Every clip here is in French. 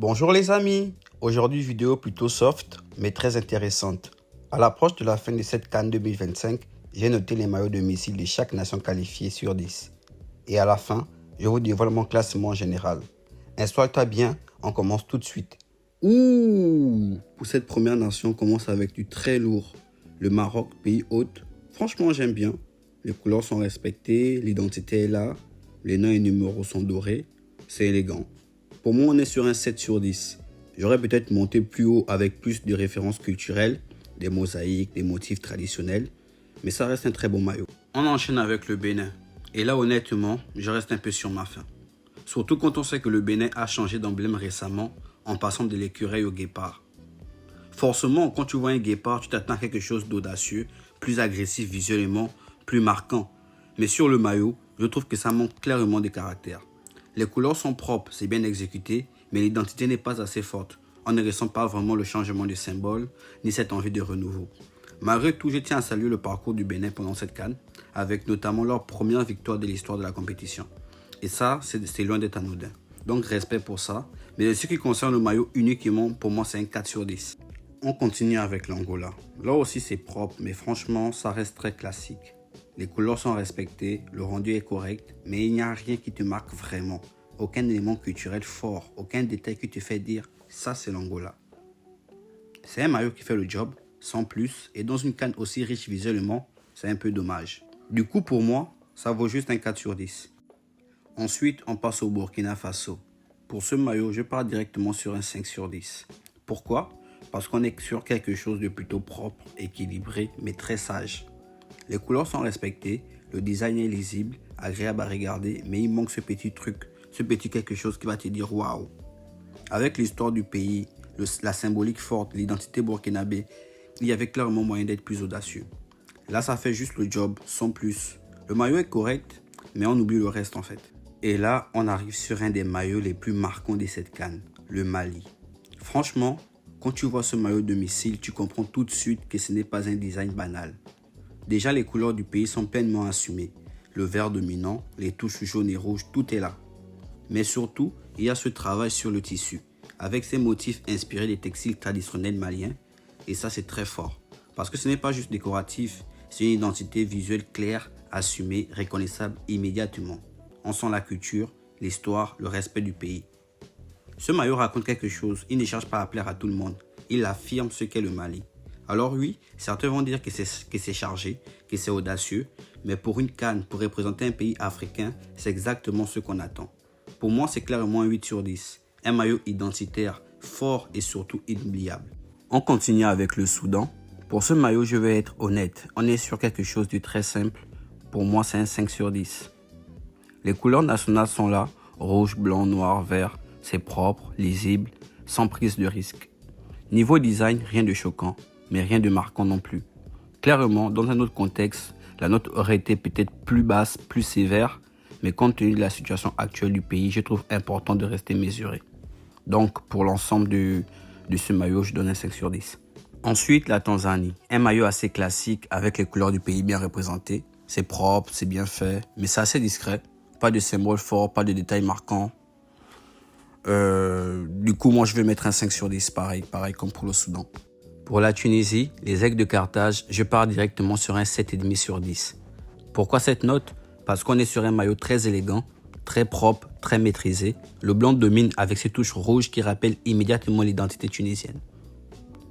Bonjour les amis, aujourd'hui vidéo plutôt soft mais très intéressante. À l'approche de la fin de cette CAN 2025, j'ai noté les maillots de missiles de chaque nation qualifiée sur 10. Et à la fin, je vous dévoile mon classement général. Installe-toi bien, on commence tout de suite. Pour cette première nation, on commence avec du très lourd. Le Maroc, pays hôte. Franchement, j'aime bien. Les couleurs sont respectées, l'identité est là, les noms et numéros sont dorés. C'est élégant. Pour moi, on est sur un 7 sur 10. J'aurais peut-être monté plus haut avec plus de références culturelles, des mosaïques, des motifs traditionnels, mais ça reste un très bon maillot. On enchaîne avec le Bénin. Et là, honnêtement, je reste un peu sur ma faim. Surtout quand on sait que le Bénin a changé d'emblème récemment en passant de l'écureuil au guépard. Forcément, quand tu vois un guépard, tu t'attends à quelque chose d'audacieux, plus agressif visuellement, plus marquant. Mais sur le maillot, je trouve que ça manque clairement de caractère. Les couleurs sont propres, c'est bien exécuté, mais l'identité n'est pas assez forte. On ne ressent pas vraiment le changement de symbole, ni cette envie de renouveau. Malgré tout, je tiens à saluer le parcours du Bénin pendant cette CAN, avec notamment leur première victoire de l'histoire de la compétition. Et ça, c'est loin d'être anodin. Donc respect pour ça. Mais en ce qui concerne le maillot uniquement, pour moi, c'est un 4 sur 10. On continue avec l'Angola. Là aussi, c'est propre, mais franchement, ça reste très classique. Les couleurs sont respectées, le rendu est correct, mais il n'y a rien qui te marque vraiment. Aucun élément culturel fort, aucun détail qui te fait dire « ça c'est l'Angola ». C'est un maillot qui fait le job, sans plus, et dans une CAN aussi riche visuellement, c'est un peu dommage. Du coup pour moi, ça vaut juste un 4 sur 10. Ensuite, on passe au Burkina Faso. Pour ce maillot, je pars directement sur un 5 sur 10. Pourquoi? Parce qu'on est sur quelque chose de plutôt propre, équilibré, mais très sage. Les couleurs sont respectées, le design est lisible, agréable à regarder, mais il manque ce petit truc, ce petit quelque chose qui va te dire waouh. Avec l'histoire du pays, la symbolique forte, l'identité burkinabé, il y avait clairement moyen d'être plus audacieux. Là, ça fait juste le job, sans plus. Le maillot est correct, mais on oublie le reste en fait. Et là, on arrive sur un des maillots les plus marquants de cette CAN, le Mali. Franchement, quand tu vois ce maillot de missile, tu comprends tout de suite que ce n'est pas un design banal. Déjà, les couleurs du pays sont pleinement assumées. Le vert dominant, les touches jaunes et rouges, tout est là. Mais surtout, il y a ce travail sur le tissu, avec ces motifs inspirés des textiles traditionnels maliens. Et ça, c'est très fort. Parce que ce n'est pas juste décoratif, c'est une identité visuelle claire, assumée, reconnaissable immédiatement. On sent la culture, l'histoire, le respect du pays. Ce maillot raconte quelque chose, il ne cherche pas à plaire à tout le monde. Il affirme ce qu'est le Mali. Alors oui, certains vont dire que c'est chargé, que c'est audacieux, mais pour une CAN, pour représenter un pays africain, c'est exactement ce qu'on attend. Pour moi, c'est clairement un 8 sur 10. Un maillot identitaire, fort et surtout inoubliable. On continue avec le Soudan. Pour ce maillot, je vais être honnête. On est sur quelque chose de très simple. Pour moi, c'est un 5 sur 10. Les couleurs nationales sont là. Rouge, blanc, noir, vert. C'est propre, lisible, sans prise de risque. Niveau design, rien de choquant, mais rien de marquant non plus. Clairement, dans un autre contexte, la note aurait été peut-être plus basse, plus sévère, mais compte tenu de la situation actuelle du pays, je trouve important de rester mesuré. Donc, pour l'ensemble de ce maillot, je donne un 5 sur 10. Ensuite, la Tanzanie. Un maillot assez classique avec les couleurs du pays bien représentées. C'est propre, c'est bien fait, mais c'est assez discret. Pas de symbole fort, pas de détails marquants. Du coup, moi, je vais mettre un 5 sur 10, pareil comme pour le Soudan. Pour la Tunisie, les Aigles de Carthage, je pars directement sur un 7,5 sur 10. Pourquoi cette note? Parce qu'on est sur un maillot très élégant, très propre, très maîtrisé. Le blanc domine avec ses touches rouges qui rappellent immédiatement l'identité tunisienne.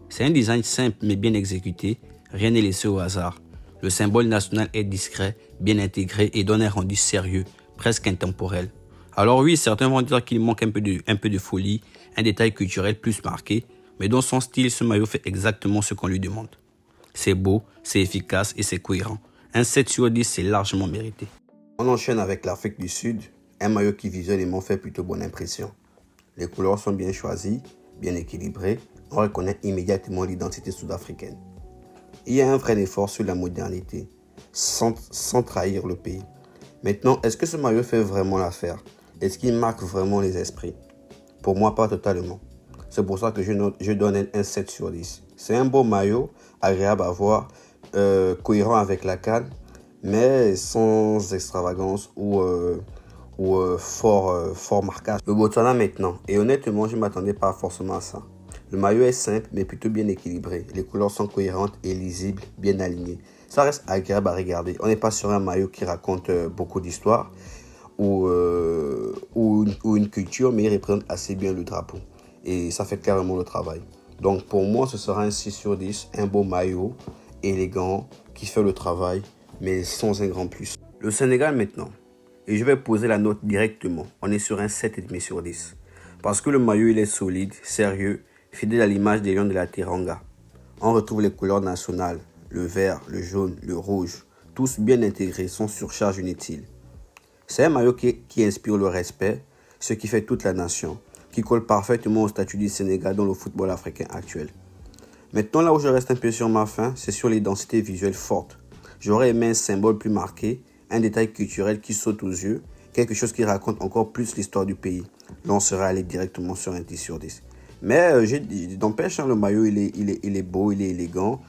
C'est un design simple mais bien exécuté, rien n'est laissé au hasard. Le symbole national est discret, bien intégré et donne un rendu sérieux, presque intemporel. Alors oui, certains vont dire qu'il manque un peu de folie, un détail culturel plus marqué, mais dans son style, ce maillot fait exactement ce qu'on lui demande. C'est beau, c'est efficace et c'est cohérent. Un 7 sur 10, c'est largement mérité. On enchaîne avec l'Afrique du Sud, un maillot qui visuellement fait plutôt bonne impression. Les couleurs sont bien choisies, bien équilibrées, on reconnaît immédiatement l'identité sud-africaine. Il y a un vrai effort sur la modernité, sans trahir le pays. Maintenant, est-ce que ce maillot fait vraiment l'affaire? Est-ce qu'il marque vraiment les esprits? Pour moi, pas totalement. C'est pour ça que je donne un 7 sur 10. C'est un beau maillot, agréable à voir, cohérent avec la CAN, mais sans extravagance ou ou fort marquage. Le Botswana maintenant. Et honnêtement, je ne m'attendais pas forcément à ça. Le maillot est simple, mais plutôt bien équilibré. Les couleurs sont cohérentes et lisibles, bien alignées. Ça reste agréable à regarder. On n'est pas sur un maillot qui raconte beaucoup d'histoires ou une culture, mais il représente assez bien le drapeau. Et ça fait clairement le travail. Donc pour moi, ce sera un 6 sur 10, un beau maillot, élégant, qui fait le travail, mais sans un grand plus. Le Sénégal maintenant. Et je vais poser la note directement. On est sur un 7,5 sur 10. Parce que le maillot, il est solide, sérieux, fidèle à l'image des Lions de la Teranga. On retrouve les couleurs nationales, le vert, le jaune, le rouge, tous bien intégrés, sans surcharge inutile. C'est un maillot qui inspire le respect, ce qui fait toute la nation, qui colle parfaitement au statut du Sénégal dans le football africain actuel. Maintenant, là où je reste un peu sur ma faim, c'est sur l'identité visuelle forte. J'aurais aimé un symbole plus marqué, un détail culturel qui saute aux yeux, quelque chose qui raconte encore plus l'histoire du pays. Là, on serait allé directement sur un 10 sur 10. Mais n'empêche, le maillot, il est beau, il est élégant.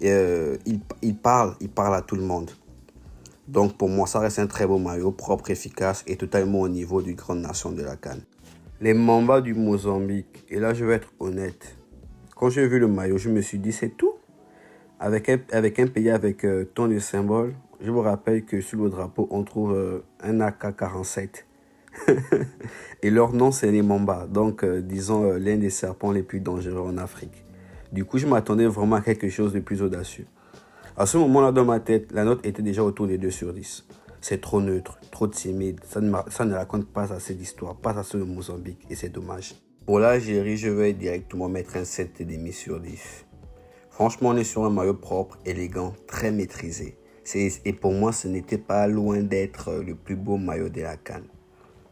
Il parle à tout le monde. Donc pour moi, ça reste un très beau maillot, propre, efficace et totalement au niveau du grande nation de la CAN. Les Mambas du Mozambique. Et là, je vais être honnête. Quand j'ai vu le maillot, je me suis dit, c'est tout. Avec un pays avec tant de symboles, je vous rappelle que sur le drapeau, on trouve un AK-47. Et leur nom, c'est les Mambas. Donc, disons, l'un des serpents les plus dangereux en Afrique. Du coup, je m'attendais vraiment à quelque chose de plus audacieux. À ce moment-là, dans ma tête, la note était déjà autour des 2 sur 10. C'est trop neutre, trop timide. Ça ne raconte pas assez d'histoire, pas assez de Mozambique. Et c'est dommage. Pour l'Algérie, je vais directement mettre un 7,5 sur 10. Franchement, on est sur un maillot propre, élégant, très maîtrisé. Et pour moi, ce n'était pas loin d'être le plus beau maillot de la CAN.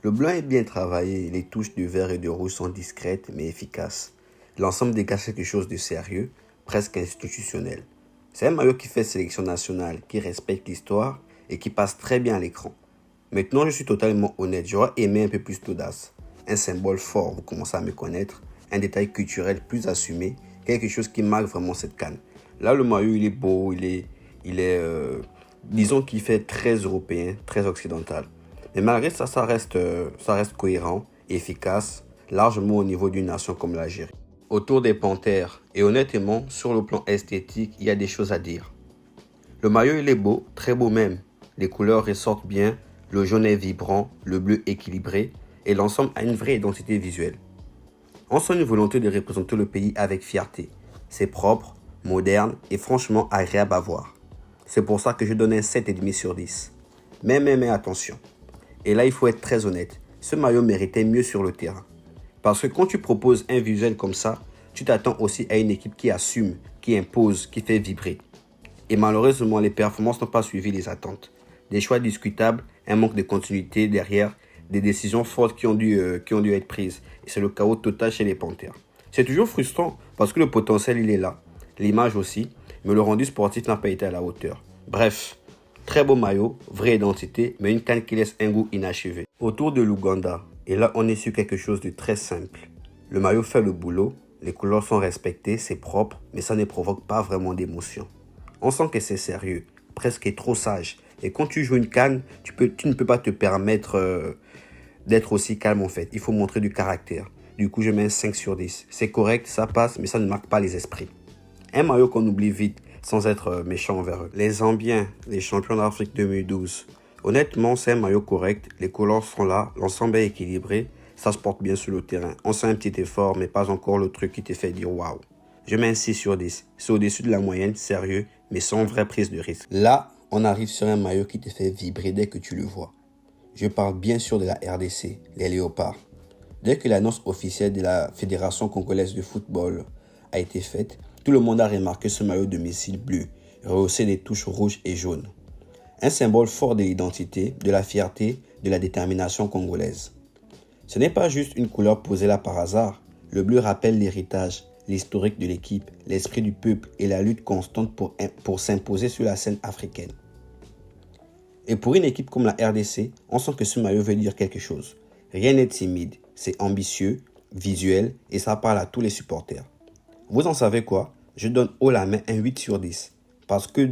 Le blanc est bien travaillé, les touches de vert et de rouge sont discrètes mais efficaces. L'ensemble dégage quelque chose de sérieux, presque institutionnel. C'est un maillot qui fait sélection nationale, qui respecte l'histoire et qui passe très bien à l'écran. Maintenant, je suis totalement honnête, j'aurais aimé un peu plus d'audace. Un symbole fort, vous commencez à me connaître, un détail culturel plus assumé, quelque chose qui marque vraiment cette CAN. Là, le maillot, il est beau, disons qu'il fait très européen, très occidental. Mais malgré ça, ça reste cohérent, efficace, largement au niveau d'une nation comme l'Algérie. Autour des panthères, et honnêtement, sur le plan esthétique, il y a des choses à dire. Le maillot, il est beau, très beau même. Les couleurs ressortent bien, le jaune est vibrant, le bleu équilibré, et l'ensemble a une vraie identité visuelle. On sent une volonté de représenter le pays avec fierté. C'est propre, moderne et franchement agréable à voir. C'est pour ça que je donne un 7,5 sur 10. Mais attention. Et là, il faut être très honnête. Ce maillot méritait mieux sur le terrain. Parce que quand tu proposes un visuel comme ça, tu t'attends aussi à une équipe qui assume, qui impose, qui fait vibrer. Et malheureusement, les performances n'ont pas suivi les attentes. Des choix discutables, un manque de continuité derrière, des décisions fortes qui ont dû être prises. Et c'est le chaos total chez les Panthères. C'est toujours frustrant parce que le potentiel, il est là. L'image aussi, mais le rendu sportif n'a pas été à la hauteur. Bref, très beau maillot, vraie identité, mais une CAN qui laisse un goût inachevé. Autour de l'Ouganda, et là on est sur quelque chose de très simple. Le maillot fait le boulot, les couleurs sont respectées, c'est propre, mais ça ne provoque pas vraiment d'émotion. On sent que c'est sérieux, presque trop sage. Et quand tu joues une CAN, tu ne peux pas te permettre d'être aussi calme en fait. Il faut montrer du caractère. Du coup, je mets un 5 sur 10. C'est correct, ça passe, mais ça ne marque pas les esprits. Un maillot qu'on oublie vite, sans être méchant envers eux. Les Zambiens, les champions d'Afrique 2012. Honnêtement, c'est un maillot correct. Les couleurs sont là, l'ensemble est équilibré. Ça se porte bien sur le terrain. On sent un petit effort, mais pas encore le truc qui te fait dire waouh. Je mets un 6 sur 10. C'est au-dessus de la moyenne, sérieux, mais sans vraie prise de risque. Là, on arrive sur un maillot qui te fait vibrer dès que tu le vois. Je parle bien sûr de la RDC, les Léopards. Dès que l'annonce officielle de la Fédération congolaise de football a été faite, tout le monde a remarqué ce maillot de missile bleu, rehaussé des touches rouges et jaunes. Un symbole fort de l'identité, de la fierté, de la détermination congolaise. Ce n'est pas juste une couleur posée là par hasard. Le bleu rappelle l'héritage, l'historique de l'équipe, l'esprit du peuple et la lutte constante pour s'imposer sur la scène africaine. Et pour une équipe comme la RDC, on sent que ce maillot veut dire quelque chose. Rien n'est timide, c'est ambitieux, visuel et ça parle à tous les supporters. Vous en savez quoi? Je donne haut la main un 8 sur 10. Parce que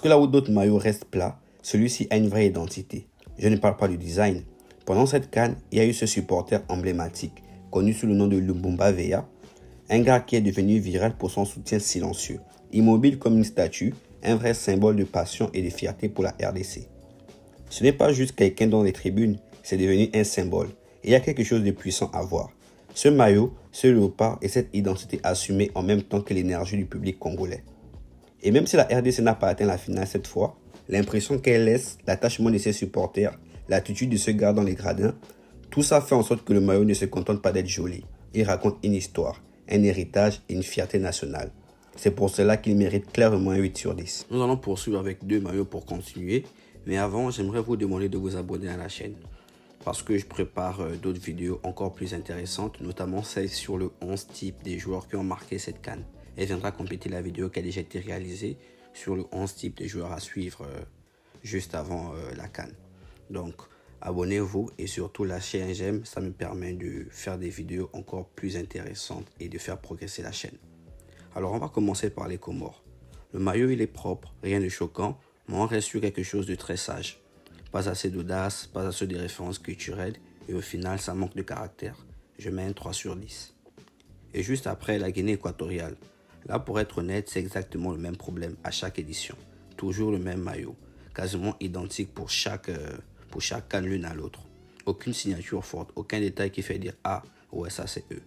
là où d'autres maillots restent plats, celui-ci a une vraie identité. Je ne parle pas du design. Pendant cette CAN, il y a eu ce supporter emblématique, connu sous le nom de Lumumba Veya, un gars qui est devenu viral pour son soutien silencieux, immobile comme une statue, un vrai symbole de passion et de fierté pour la RDC. Ce n'est pas juste quelqu'un dans les tribunes, c'est devenu un symbole. Et il y a quelque chose de puissant à voir. Ce maillot, ce léopard et cette identité assumée en même temps que l'énergie du public congolais. Et même si la RDC n'a pas atteint la finale cette fois, l'impression qu'elle laisse, l'attachement de ses supporters, l'attitude de ce gars dans les gradins, tout ça fait en sorte que le maillot ne se contente pas d'être joli. Il raconte une histoire, un héritage et une fierté nationale. C'est pour cela qu'il mérite clairement un 8 sur 10. Nous allons poursuivre avec 2 maillots pour continuer. Mais avant, j'aimerais vous demander de vous abonner à la chaîne. Parce que je prépare d'autres vidéos encore plus intéressantes, notamment celle sur le 11 types des joueurs qui ont marqué cette CAN. Elle viendra compléter la vidéo qui a déjà été réalisée sur le 11 types des joueurs à suivre juste avant la CAN. Donc, abonnez-vous et surtout lâchez un j'aime, ça me permet de faire des vidéos encore plus intéressantes et de faire progresser la chaîne. Alors, on va commencer par les Comores. Le maillot, il est propre, rien de choquant, mais on reste sur quelque chose de très sage. Pas assez d'audace, pas assez de références culturelles, et au final, ça manque de caractère. Je mets un 3 sur 10. Et juste après, la Guinée équatoriale. Là, pour être honnête, c'est exactement le même problème à chaque édition. Toujours le même maillot, quasiment identique pour chaque CAN l'une à l'autre. Aucune signature forte, aucun détail qui fait dire « Ah, ouais, ça c'est eux ».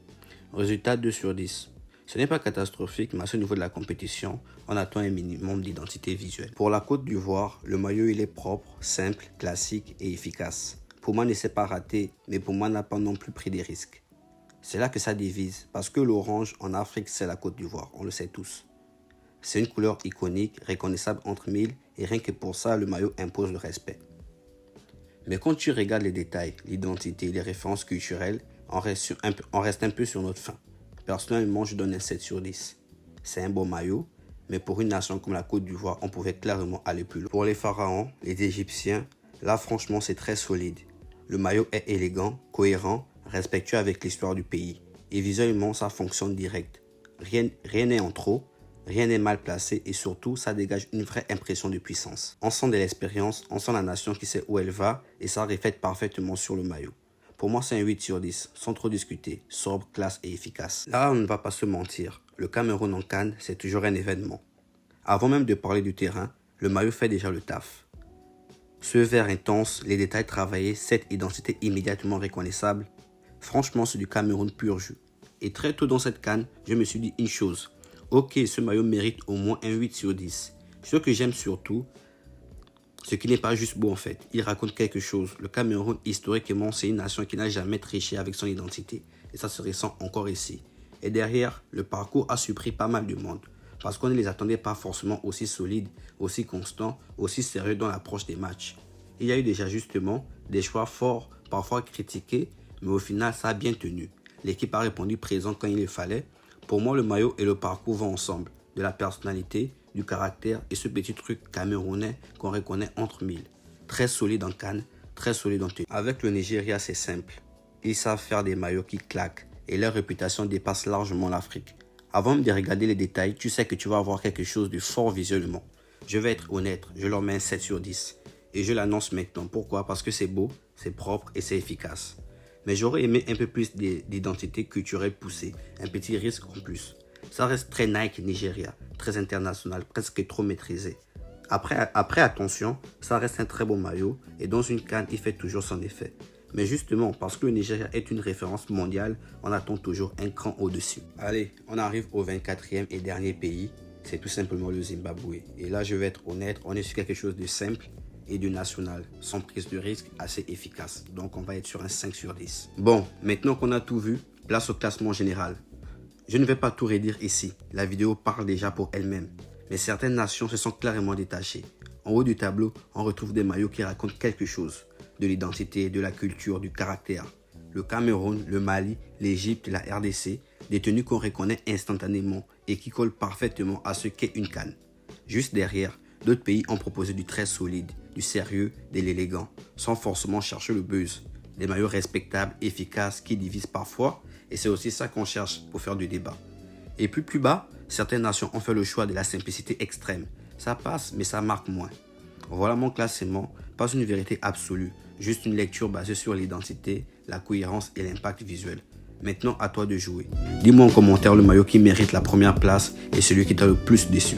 Résultat 2 sur 10. Ce n'est pas catastrophique, mais à ce niveau de la compétition, on attend un minimum d'identité visuelle. Pour la Côte d'Ivoire, le maillot il est propre, simple, classique et efficace. Pour moi, ne s'est pas raté, mais pour moi n'a pas non plus pris des risques. C'est là que ça divise, parce que l'orange en Afrique c'est la Côte d'Ivoire, on le sait tous. C'est une couleur iconique, reconnaissable entre mille, et rien que pour ça, le maillot impose le respect. Mais quand tu regardes les détails, l'identité, les références culturelles, on reste un peu sur notre faim. Personnellement, je donne un 7 sur 10. C'est un bon maillot, mais pour une nation comme la Côte d'Ivoire, on pouvait clairement aller plus loin. Pour les pharaons, les Égyptiens, là franchement c'est très solide. Le maillot est élégant, cohérent, respectueux avec l'histoire du pays. Et visuellement, ça fonctionne direct. Rien n'est en trop, rien n'est mal placé et surtout, ça dégage une vraie impression de puissance. On sent de l'expérience, on sent la nation qui sait où elle va et ça reflète parfaitement sur le maillot. Pour moi, c'est un 8 sur 10, sans trop discuter, sobre, classe et efficace. Là, on ne va pas se mentir, le Cameroun en CAN, c'est toujours un événement. Avant même de parler du terrain, le maillot fait déjà le taf. Ce vert intense, les détails travaillés, cette identité immédiatement reconnaissable, franchement, c'est du Cameroun pur jus. Et très tôt dans cette CAN, je me suis dit une chose. Ok, ce maillot mérite au moins un 8 sur 10. Ce que j'aime surtout, ce qui n'est pas juste beau en fait, il raconte quelque chose. Le Cameroun, historiquement, c'est une nation qui n'a jamais triché avec son identité. Et ça se ressent encore ici. Et derrière, le parcours a surpris pas mal de monde. Parce qu'on ne les attendait pas forcément aussi solides, aussi constants, aussi sérieux dans l'approche des matchs. Il y a eu des ajustements, des choix forts, parfois critiqués, mais au final, ça a bien tenu. L'équipe a répondu présent quand il le fallait. Pour moi, le maillot et le parcours vont ensemble. De la personnalité, du caractère et ce petit truc camerounais qu'on reconnaît entre mille. Très solide en CAN, très solide en tenue. Avec le Nigeria, c'est simple. Ils savent faire des maillots qui claquent et leur réputation dépasse largement l'Afrique. Avant même de regarder les détails, tu sais que tu vas avoir quelque chose de fort visuellement. Je vais être honnête, je leur mets un 7 sur 10. Et je l'annonce maintenant. Pourquoi? Parce que c'est beau, c'est propre et c'est efficace. Mais j'aurais aimé un peu plus d'identité culturelle poussée, un petit risque en plus. Ça reste très Nike Nigeria, très international, presque trop maîtrisé. Après attention, ça reste un très beau maillot et dans une CAN, il fait toujours son effet. Mais justement, parce que le Nigeria est une référence mondiale, on attend toujours un cran au-dessus. Allez, on arrive au 24e et dernier pays, c'est tout simplement le Zimbabwe. Et là, je vais être honnête, on est sur quelque chose de simple et du national, sans prise de risque, assez efficace. Donc on va être sur un 5 sur 10. Bon, maintenant qu'on a tout vu, place au classement général. Je ne vais pas tout redire ici, la vidéo parle déjà pour elle-même. Mais certaines nations se sont clairement détachées. En haut du tableau, on retrouve des maillots qui racontent quelque chose. De l'identité, de la culture, du caractère. Le Cameroun, le Mali, l'Égypte et la RDC, des tenues qu'on reconnaît instantanément et qui collent parfaitement à ce qu'est une CAN. Juste derrière, d'autres pays ont proposé du très solide, du sérieux, de l'élégant, sans forcément chercher le buzz. Des maillots respectables, efficaces, qui divisent parfois, et c'est aussi ça qu'on cherche pour faire du débat. Et puis plus bas, certaines nations ont fait le choix de la simplicité extrême. Ça passe, mais ça marque moins. Voilà mon classement. pas une vérité absolue, juste une lecture basée sur l'identité, la cohérence et l'impact visuel. Maintenant, à toi de jouer. Dis-moi en commentaire le maillot qui mérite la première place et celui qui t'a le plus déçu.